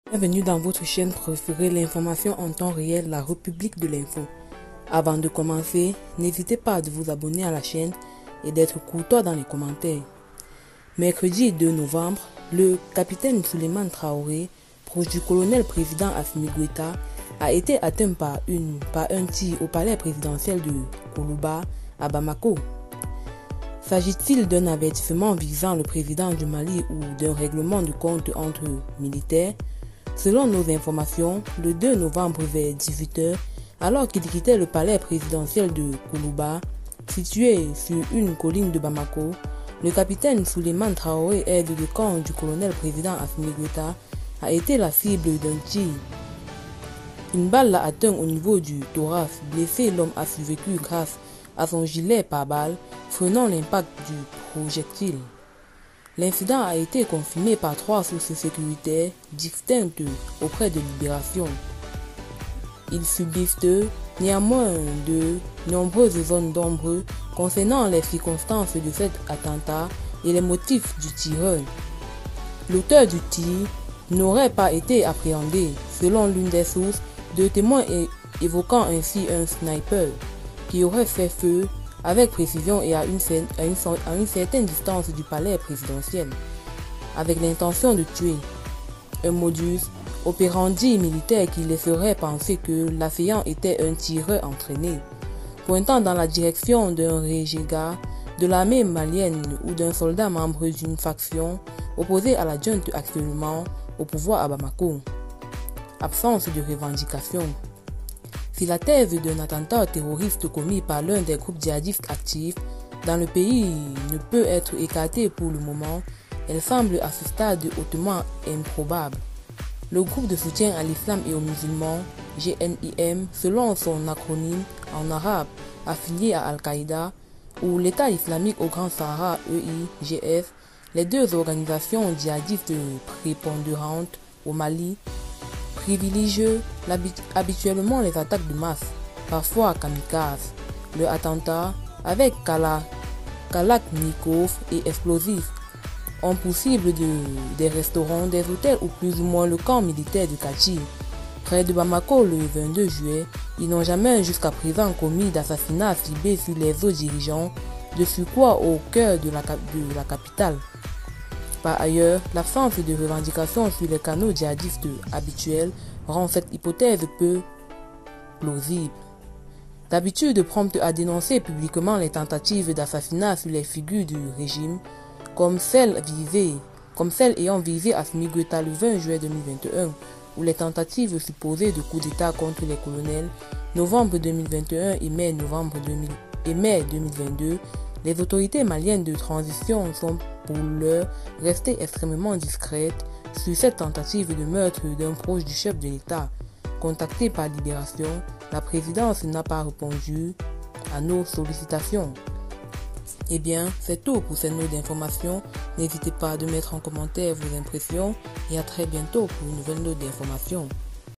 Bienvenue dans votre chaîne préférée, l'information en temps réel, la République de l'info. Avant de commencer, n'hésitez pas à vous abonner à la chaîne et d'être courtois dans les commentaires. Mercredi 2 novembre, le capitaine Souleymane Traoré, proche du colonel président Assimi Goïta, a été atteint par un tir au palais présidentiel de Kourouba à Bamako. S'agit-il d'un avertissement visant le président du Mali ou d'un règlement de compte entre militaires? Selon nos informations, le 2 novembre vers 18 h, alors qu'il quittait le palais présidentiel de Kourouba, situé sur une colline de Bamako, le capitaine Souleymane Traoré, aide de camp du colonel président Assimi Goïta, a été la cible d'un tir. Une balle l'a atteint au niveau du thorax. Blessé, l'homme a survécu grâce à son gilet pare-balles, freinant l'impact du projectile. L'incident a été confirmé par 3 sources sécuritaires distinctes auprès de Libération. Il subsiste néanmoins de nombreuses zones d'ombre concernant les circonstances de cet attentat et les motifs du tireur. L'auteur du tir n'aurait pas été appréhendé, selon l'une des sources, 2 témoins évoquant ainsi un sniper qui aurait fait feu avec précision et à une certaine distance du palais présidentiel, avec l'intention de tuer. Un modus operandi militaire qui laisserait penser que l'assaillant était un tireur entraîné, pointant dans la direction d'un renégat de l'armée malienne ou d'un soldat membre d'une faction opposée à la junte actuellement au pouvoir à Bamako. Absence de revendication. Si la thèse d'un attentat terroriste commis par l'un des groupes djihadistes actifs dans le pays ne peut être écartée pour le moment, elle semble à ce stade hautement improbable. Le groupe de soutien à l'islam et aux musulmans, GNIM, selon son acronyme en arabe, affilié à Al-Qaïda, ou l'État islamique au Grand Sahara, EIGS, les 2 organisations djihadistes prépondérantes au Mali, privilégie habituellement les attaques de masse, parfois kamikazes. Le attentat, avec Kalachnikov et explosifs, ont pour cible des restaurants, des hôtels ou plus ou moins le camp militaire de Kachi. Près de Bamako le 22 juillet, ils n'ont jamais jusqu'à présent commis d'assassinats ciblés sur les hauts dirigeants, de surcroît au cœur de la capitale. Par ailleurs, l'absence de revendications sur les canaux djihadistes habituels rend cette hypothèse peu plausible. D'habitude prompte à dénoncer publiquement les tentatives d'assassinat sur les figures du régime, comme celle ayant visé Assimi Goïta le 20 juillet 2021, ou les tentatives supposées de coup d'État contre les colonels, novembre 2021 et mai 2022, les autorités maliennes de transition sont pour l'heure restées extrêmement discrètes sur cette tentative de meurtre d'un proche du chef de l'État. Contactée par Libération, la présidence n'a pas répondu à nos sollicitations. Eh bien, c'est tout pour cette note d'information. N'hésitez pas à mettre en commentaire vos impressions et à très bientôt pour une nouvelle note d'information.